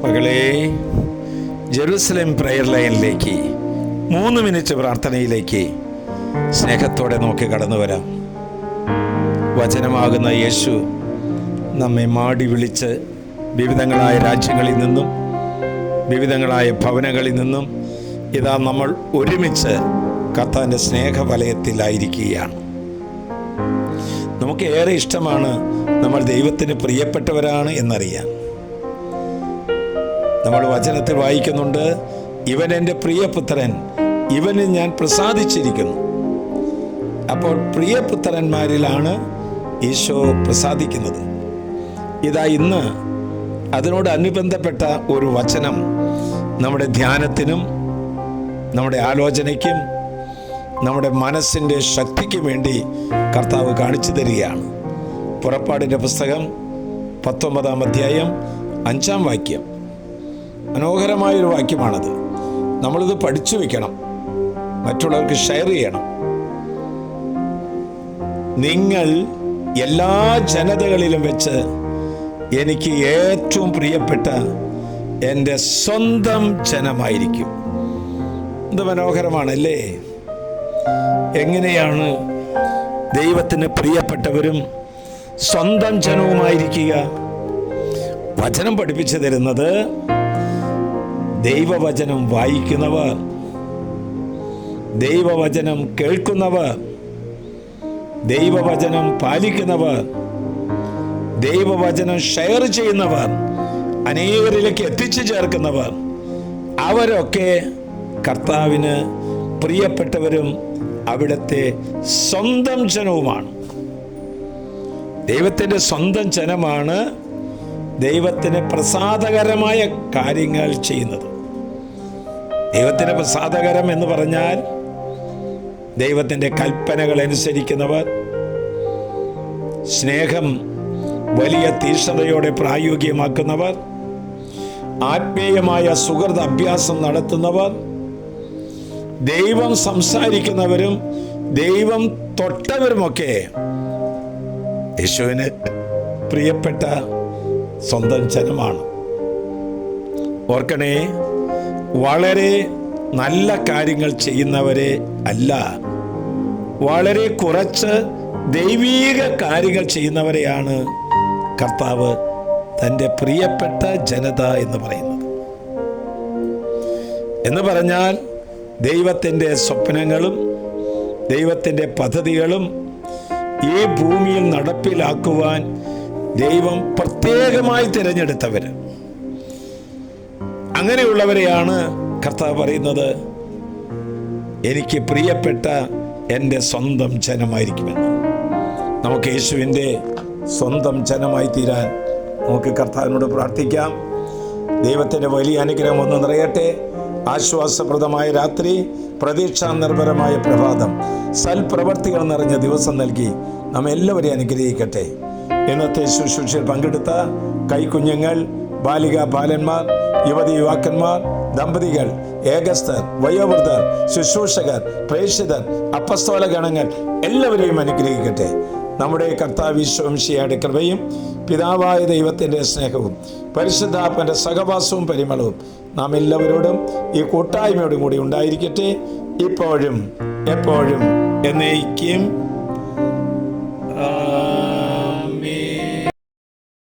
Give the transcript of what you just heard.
മകളെ, Jerusalem prayer ലൈനിലേക്ക് 3 minute പ്രാർത്ഥനയിലേക്ക് സ്നേഹത്തോടെ നോക്കി കടന്നു വരാം. വചനമാകുന്ന യേശു നമ്മെ മാടി വിളിച്ച് വിവിധങ്ങളായ രാജ്യങ്ങളിൽ നിന്നും വിവിധങ്ങളായ ഭവനങ്ങളിൽ നിന്നും ഇതാ നമ്മൾ ഒരുമിച്ച് കർത്താവിൻ്റെ സ്നേഹവലയത്തിലായിരിക്കുകയാണ്. നമുക്ക് ഏറെ ഇഷ്ടമാണ് നമ്മൾ ദൈവത്തിന് പ്രിയപ്പെട്ടവരാണ് എന്നറിയാൻ. നമ്മൾ വചനത്തിൽ വായിക്കുന്നുണ്ട്, ഇവൻ എൻ്റെ പ്രിയപുത്രൻ, ഇവനിൽ ഞാൻ പ്രസാദിച്ചിരിക്കുന്നു. അപ്പോൾ പ്രിയപുത്രന്മാരിലാണ് ഈശോ പ്രസാദിക്കുന്നത്. ഇതാ ഇന്ന് അതിനോട് അനുബന്ധപ്പെട്ട ഒരു വചനം നമ്മുടെ ധ്യാനത്തിനും നമ്മുടെ ആലോചനയ്ക്കും നമ്മുടെ മനസ്സിൻ്റെ ശക്തിക്കും വേണ്ടി കർത്താവ് കാണിച്ചു തരികയാണ്. പുറപ്പാടിൻ്റെ പുസ്തകം 19-ാം അധ്യായം 5-ാം വാക്യം. മനോഹരമായൊരു വാക്യമാണത്. നമ്മളിത് പഠിച്ചു വയ്ക്കണം, മറ്റുള്ളവർക്ക് ഷെയർ ചെയ്യണം. നിങ്ങൾ എല്ലാ ജനതകളിലും വെച്ച് എനിക്ക് ഏറ്റവും പ്രിയപ്പെട്ട എൻ്റെ സ്വന്തം ജനമായിരിക്കും. ഇത് മനോഹരമാണല്ലേ? എങ്ങനെയാണ് ദൈവത്തിന് പ്രിയപ്പെട്ടവരും സ്വന്തം ജനവുമായിരിക്കുക? വചനം പഠിപ്പിച്ചു തരുന്നത്, ദൈവവചനം വായിക്കുന്നവർ, ദൈവവചനം കേൾക്കുന്നവർ, ദൈവവചനം പാലിക്കുന്നവർ, ദൈവവചനം ഷെയർ ചെയ്യുന്നവർ, അനേകരിലേക്ക് എത്തിച്ചു ചേർക്കുന്നവർ, അവരൊക്കെ കർത്താവിന് പ്രിയപ്പെട്ടവരും അവിടുത്തെ സ്വന്തം ജനവുമാണ്. ദൈവത്തിൻ്റെ സ്വന്തം ജനമാണ് ദൈവത്തിന് പ്രസാദകരമായ കാര്യങ്ങൾ ചെയ്യുന്നത്. ദൈവത്തിന് പ്രസാദകരം എന്ന് പറഞ്ഞാൽ ദൈവത്തിൻ്റെ കൽപ്പനകൾ അനുസരിക്കുന്നവർ, സ്നേഹം വലിയ തീഷ്ണതയോടെ പ്രായോഗികമാക്കുന്നവർ, ആത്മീയമായ സുഹൃത അഭ്യാസം നടത്തുന്നവർ, ദൈവം സംസാരിക്കുന്നവരും ദൈവം തൊട്ടവരുമൊക്കെ യേശുവിന് പ്രിയപ്പെട്ട സ്വന്തം ജനമാണ്. ഓർക്കണേ, വളരെ നല്ല കാര്യങ്ങൾ ചെയ്യുന്നവരെ അല്ല, വളരെ കുറച്ച് ദൈവീക കാര്യങ്ങൾ ചെയ്യുന്നവരെയാണ് കർത്താവ് തൻ്റെ പ്രിയപ്പെട്ട ജനത എന്ന് പറയുന്നത്. എന്ന് പറഞ്ഞാൽ ദൈവത്തിൻ്റെ സ്വപ്നങ്ങളും ദൈവത്തിൻ്റെ പദ്ധതികളും ഈ ഭൂമിയിൽ നടപ്പിലാക്കുവാൻ ദൈവം പ്രത്യേകമായി തിരഞ്ഞെടുത്തവർ, അങ്ങനെയുള്ളവരെയാണ് കർത്താവ് പറയുന്നത്, എനിക്ക് പ്രിയപ്പെട്ട എൻ്റെ സ്വന്തം ജനമായിരിക്കുമെന്ന്. നമുക്ക് യേശുവിൻ്റെ സ്വന്തം ജനമായി തീരാൻ നമുക്ക് കർത്താവിനോട് പ്രാർത്ഥിക്കാം. ദൈവത്തിൻ്റെ വലിയ അനുഗ്രഹം ഒന്ന് നിറയട്ടെ. ആശ്വാസപ്രദമായ രാത്രി, പ്രതീക്ഷാ നിർഭരമായ പ്രഭാതം, സൽപ്രവർത്തികൾ നിറഞ്ഞ ദിവസം നൽകി നമ്മെ എല്ലാവരെയും അനുഗ്രഹിക്കട്ടെ. ഇന്നത്തെ ശുശ്രൂഷയിൽ പങ്കെടുത്ത കൈക്കുഞ്ഞുങ്ങൾ, ബാലിക ബാലന്മാർ, യുവതി യുവാക്കന്മാർ, ദമ്പതികൾ, ഏകസ്ഥർ, വയോവൃദ്ധർ, ശുശ്രൂഷകർ, പ്രേക്ഷിതർ, അപ്പസ്തോല ഗണങ്ങൾ എല്ലാവരെയും അനുഗ്രഹിക്കട്ടെ. നമ്മുടെ കർത്താവ് ഈശോമിശിഹായുടെ കൃപയും പിതാവായ ദൈവത്തിൻ്റെ സ്നേഹവും പരിശുദ്ധാത്മൻ്റെ സഹവാസവും പരിമളവും നാം എല്ലാവരോടും ഈ കൂട്ടായ്മയോടും കൂടി ഉണ്ടായിരിക്കട്ടെ, ഇപ്പോഴും എപ്പോഴും എന്നേക്കും.